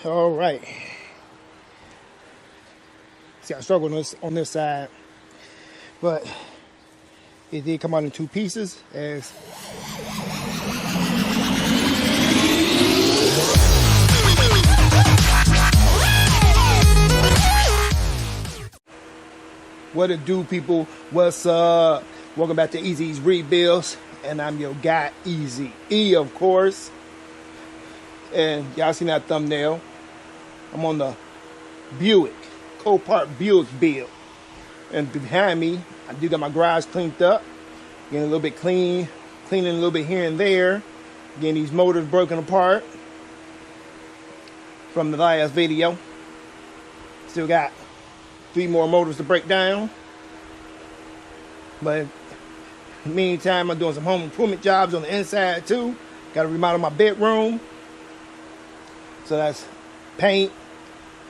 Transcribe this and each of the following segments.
All right. See, I struggled on this side, but it did come out in two pieces. As what it do, people? What's up? Welcome back to Easy's Rebuilds, and I'm your guy, Easy E, of course. And y'all seen that thumbnail? I'm on the Buick, Copart Buick build. And behind me, I do got my garage cleaned up, getting a little bit cleaning a little bit here and there, getting these motors broken apart from the last video. Still got 3 more motors to break down. But in the meantime, I'm doing some home improvement jobs on the inside too. Got to remodel my bedroom. So that's paint,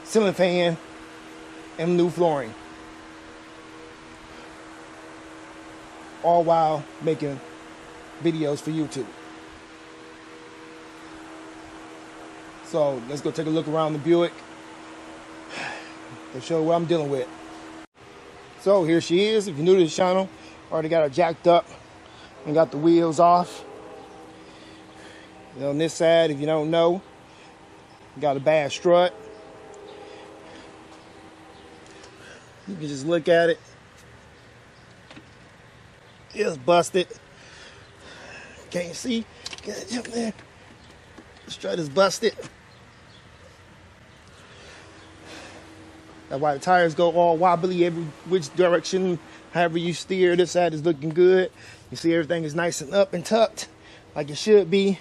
ceiling fan, and new flooring. All while making videos for YouTube. So let's go take a look around the Buick to show what I'm dealing with. So here she is. If you're new to this channel, already got her jacked up and got the wheels off. On this side, if you don't know, got a bad strut. You can just look at it. It's busted. Can't see. Get it up there. The strut is busted. That's why the tires go all wobbly every which direction. However you steer, this side is looking good. You see everything is nice and up and tucked like it should be.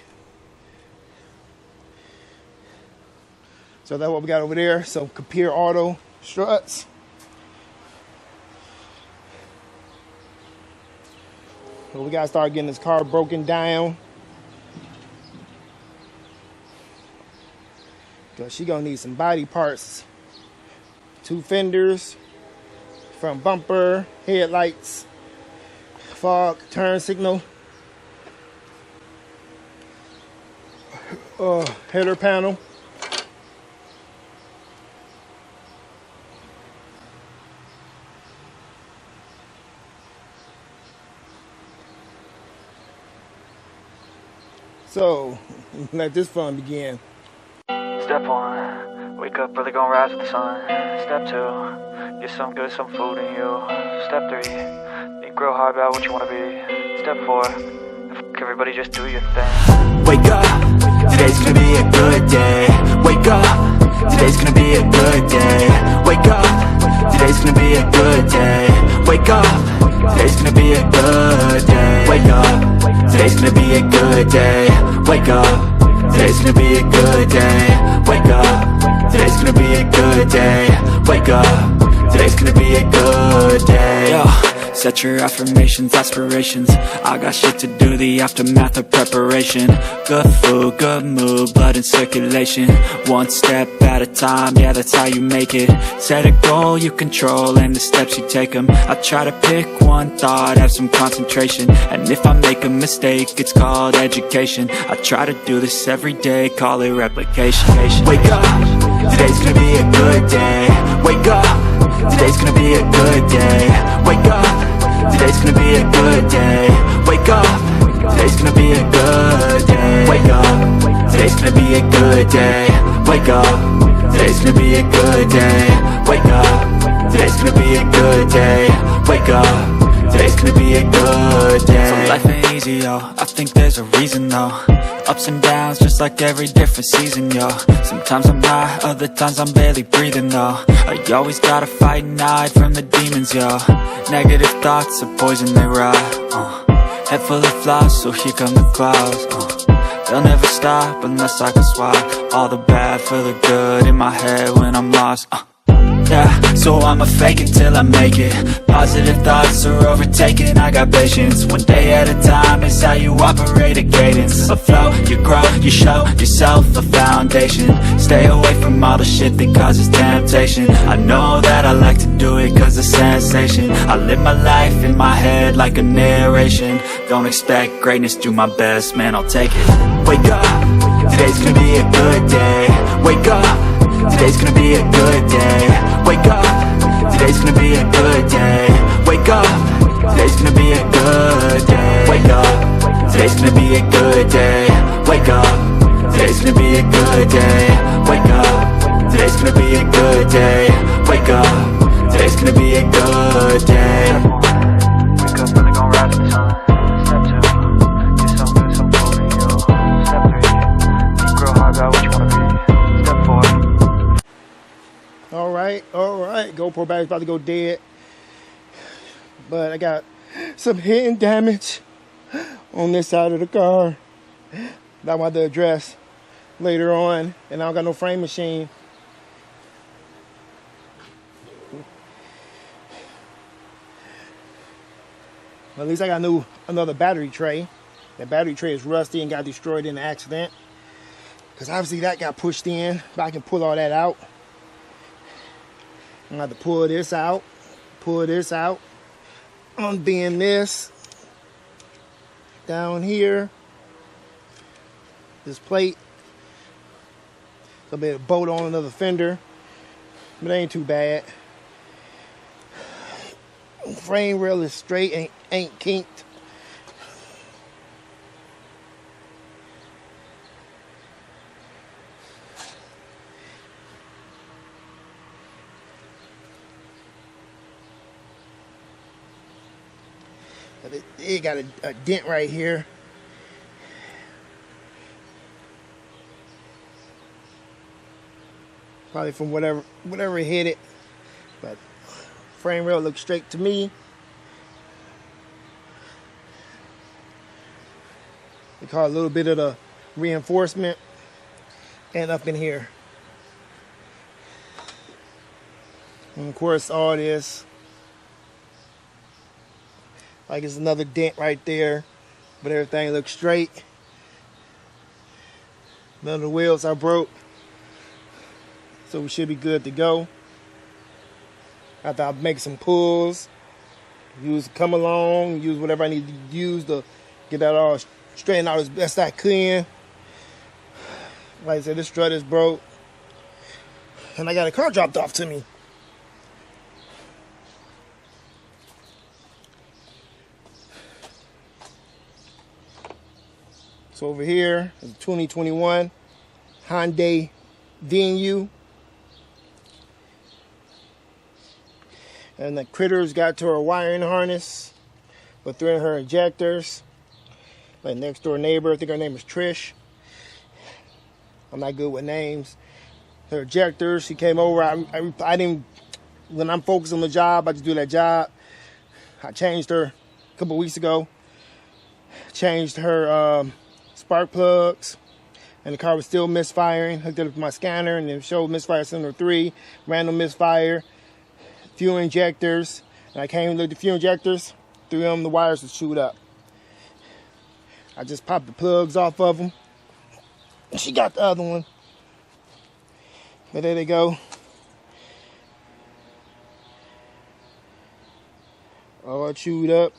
So that's what we got over there. So Copart auto struts. So we gotta start getting this car broken down, because she gonna need some body parts. 2 fenders, front bumper, headlights, fog, turn signal, header panel. So, let this fun begin. Step 1, wake up early, gonna rise with the sun. Step 2, get some good, some food in you. Step 3, think real hard about what you wanna be. Step 4, fuck everybody, just do your thing. Wake up, today's gonna be a good day. Wake up, today's gonna be a good day. Wake up, today's gonna be a good day. Wake up, today's gonna be a good day. Wake up, today's gonna be a good day. Wake up, today's gonna be a good day. Wake up, today's gonna be a good day. Wake up, today's gonna be a good day. Yo, set your affirmations, aspirations. I got shit to do, the aftermath of preparation. Good food, good mood, blood in circulation. One step at a time, yeah, that's how you make it. Set a goal you control and the steps you take them. I try to pick one thought, have some concentration. And if I make a mistake, it's called education. I try to do this every day, call it replication. Wake up, today's gonna be a good day. Wake up, today's gonna be a good day. Wake up, today's gonna be a good day. Wake up, today's gonna be a good day. Wake up, today's gonna be a good day. Wake up, today's gonna be a good day. Wake up, today's gonna be a good day. Wake up, today's gonna be a good day. So life ain't easy, yo, I think there's a reason though. Ups and downs, just like every different season, yo. Sometimes I'm high, other times I'm barely breathing, though. I always gotta fight and hide from the demons, yo. Negative thoughts are poison, they rot. Head full of flies, so here come the clouds. They'll never stop unless I can swap all the bad for the good in my head when I'm lost. Yeah, so I'ma fake it till I make it. Positive thoughts are overtaken, I got patience. One day at a time is how you operate a cadence. A flow, you grow, you show yourself a foundation. Stay away from all the shit that causes temptation. I know that I like to do it cause it's sensation. I live my life in my head like a narration. Don't expect greatness, do my best, man, I'll take it. Wake up, today's gonna be a good day. Wake up, today's gonna be a good day. Wake up, today's gonna be a good day. Wake up, today's gonna be a good day. Wake up, today's gonna be a good day. Wake up, today's gonna be a good day. Wake up, today's gonna be a good day. Wake up, today's gonna be a good day. Wake up, really gon' rise with the sun. Step 2, get some good, some food in you. Step 3, think real hard about what you wanna be. Step 4. All right. GoPro battery's about to go dead. But I got some hidden damage on this side of the car that I want to address later on. And I don't got no frame machine. Well, at least I got another battery tray. That battery tray is rusty and got destroyed in an accident. Because obviously that got pushed in. But I can pull all that out. I'm going to have to pull this out, unbend this down here, this plate, so be able to bolt on another fender, but it ain't too bad. Frame rail is straight, ain't kinked. It got a dent right here. Probably from whatever hit it. But frame rail looks straight to me. They caught a little bit of the reinforcement and up in here. And of course all this, like it's another dent right there, but everything looks straight. None of the wheels are broke, so we should be good to go. After I make some pulls, come along, use whatever I need to use to get that all straightened out as best I can. Like I said, this strut is broke, and I got a car dropped off to me. So over here is a 2021 Hyundai Venue. And the Critter's got to her wiring harness with 3 of her injectors. Like next door neighbor, I think her name is Trish. I'm not good with names. Her injectors, she came over. I didn't, when I'm focused on the job, I just do that job. I changed her a couple weeks ago. Changed her spark plugs, and the car was still misfiring. Hooked it up with my scanner, and it showed misfire cylinder 3, random misfire, fuel injectors. And I came and looked at the fuel injectors. 3 of them, the wires were chewed up. I just popped the plugs off of them. She got the other one. But there they go. All chewed up.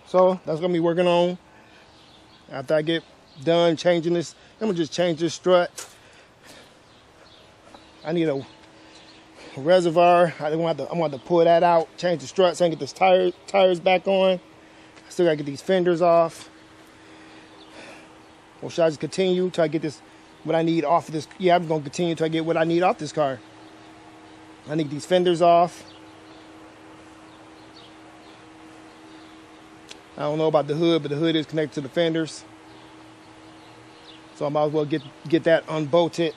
So that's gonna be working on. After I get done changing this, I'm gonna just change this strut. I need a reservoir. I'm gonna have to pull that out, change the strut so I can get this tires back on. I still gotta get these fenders off. Or should I just continue till I get this, what I need off of this? Yeah, I'm gonna continue till I get what I need off this car. I need these fenders off. I don't know about the hood, but the hood is connected to the fenders. So I might as well get that unbolted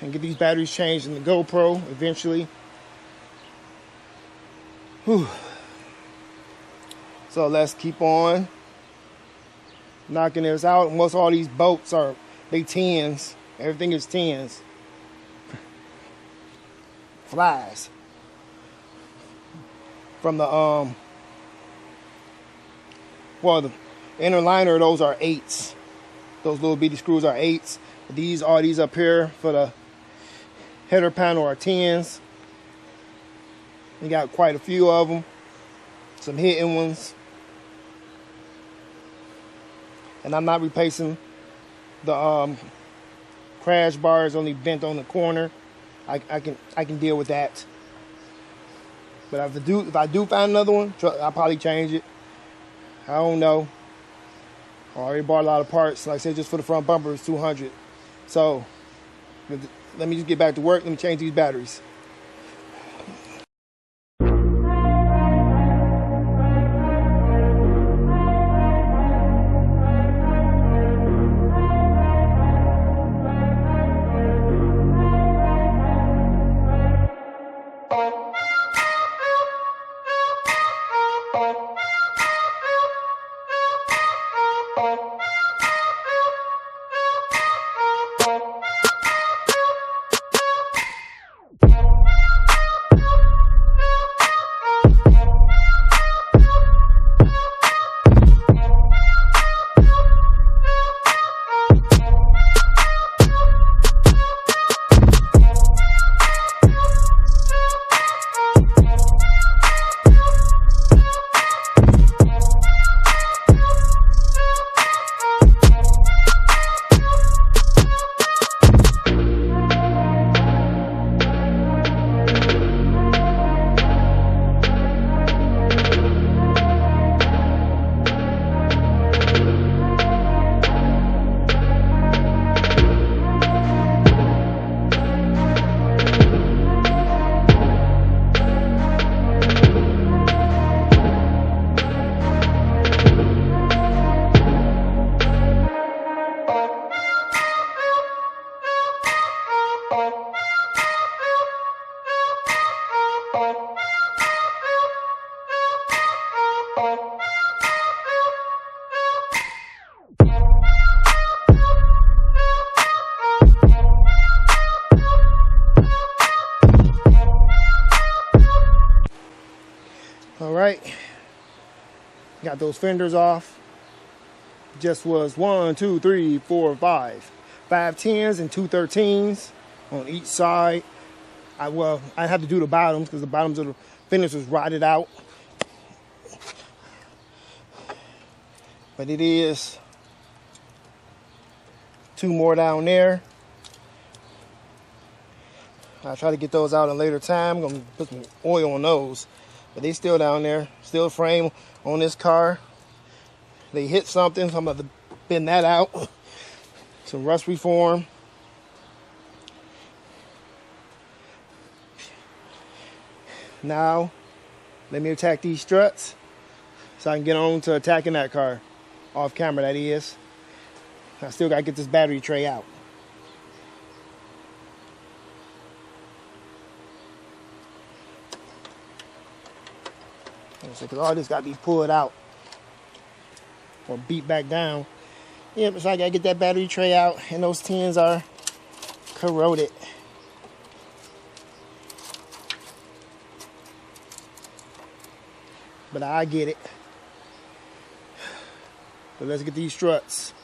and get these batteries changed in the GoPro eventually. Whew. So let's keep on knocking this out. Most all these bolts they 10s. Everything is 10s. Flies. From the well, the inner liner, those are 8s. Those little bitty screws are 8s. These up here for the header panel are 10s. We got quite a few of them. Some hidden ones. and I'm not replacing the crash bar. Is only bent on the corner. I can deal with that. But if I do find another one, I'll probably change it. I don't know. I already bought a lot of parts. Like I said, just for the front bumper, it's $200. So let me just get back to work. Let me change these batteries. All right, got those fenders off. Just was 1, 2, 3, 4, 5. 5 10s and 2 13s on each side. I had to do the bottoms because the bottoms of the fenders was rotted out. But it is 2 more down there. I'll try to get those out in a later time. I'm gonna put some oil on those. But they still down there, still frame on this car. They hit something, so I'm about to bend that out. Some rust reform. Now, let me attack these struts so I can get on to attacking that car. Off camera, that is. I still gotta get this battery tray out. Because all this got to be pulled out or beat back down. Yeah, so I got to get that battery tray out, and those tins are corroded. But I get it. But let's get these struts.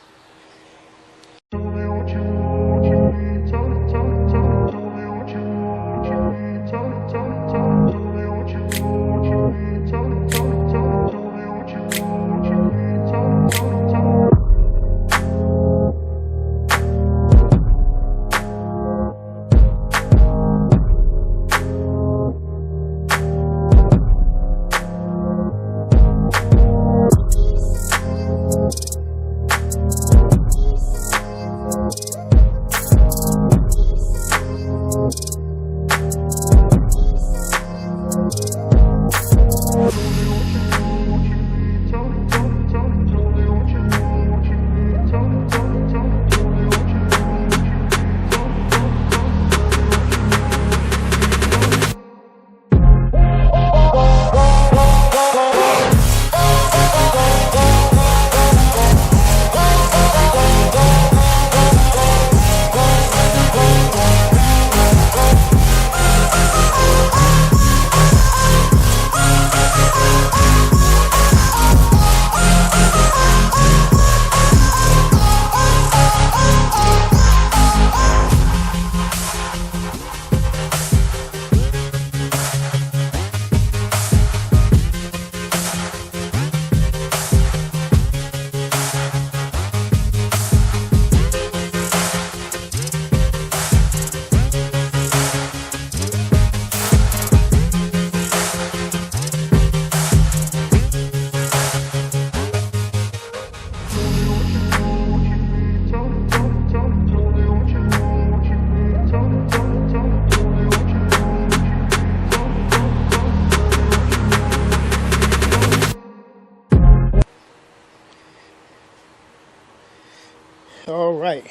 All right.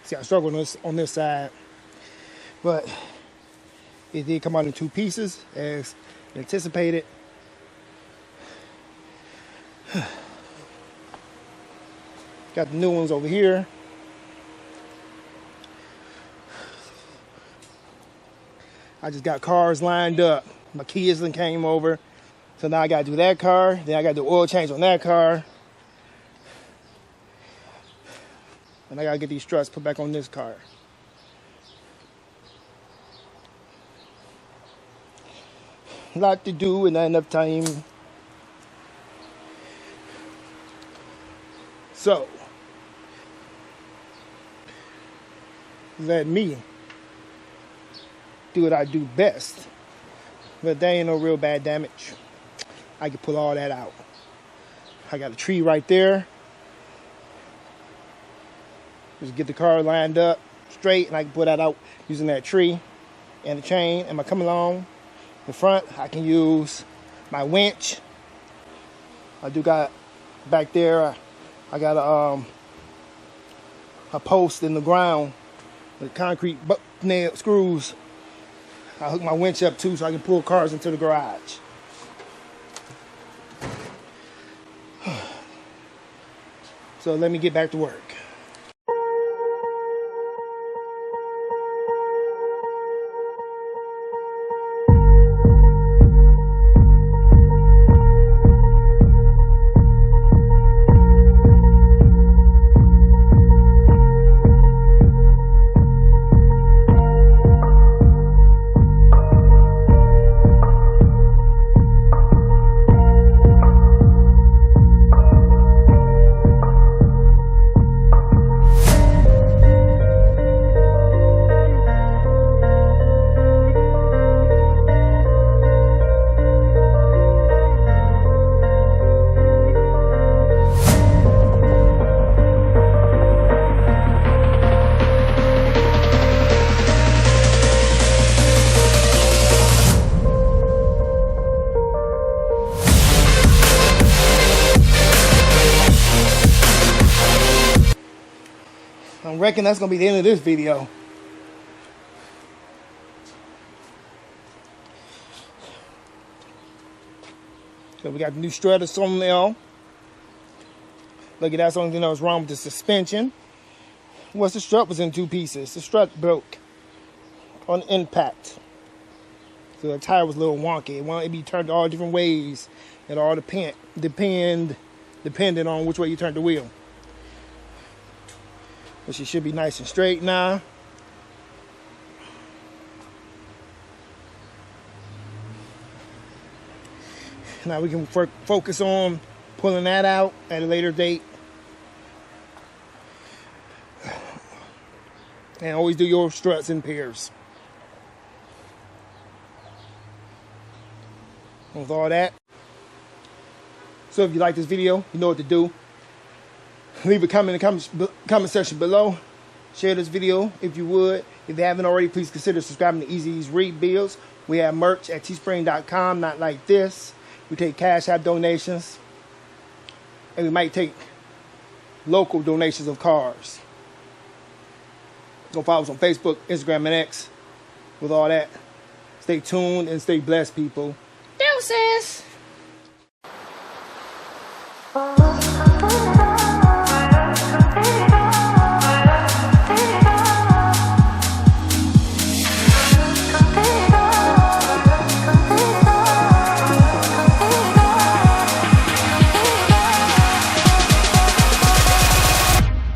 See, I struggled on this side, but it did come out in 2 pieces as anticipated. Got the new ones over here. I just got cars lined up. My kids then came over. So now I gotta do that car. Then I gotta do oil change on that car. And I gotta get these struts put back on this car. A lot to do and not enough time. So, let me do what I do best. But there ain't no real bad damage. I can pull all that out. I got a tree right there. Just get the car lined up straight and I can pull that out using that tree and the chain. Am I coming along in front? I can use my winch. I do got back there, I got a post in the ground with concrete nail screws. I hook my winch up too so I can pull cars into the garage. So let me get back to work. I reckon that's gonna be the end of this video. So we got the new strutters on there. Look at that's the only thing that was wrong with the suspension. The strut was in 2 pieces. The strut broke on impact. So the tire was a little wonky. It wanted to be turned all different ways. It all depending on which way you turn the wheel. But she should be nice and straight now. Now we can focus on pulling that out at a later date. And always do your struts in pairs. With all that. So if you like this video, you know what to do. Leave a comment in the comment section below. Share this video if you would. If you haven't already, please consider subscribing to Easy's Rebuilds. We have merch at teespring.com, not like this. We take Cash App donations. And we might take local donations of cars. Go follow us on Facebook, Instagram, and X. With all that, stay tuned and stay blessed, people. Deuces!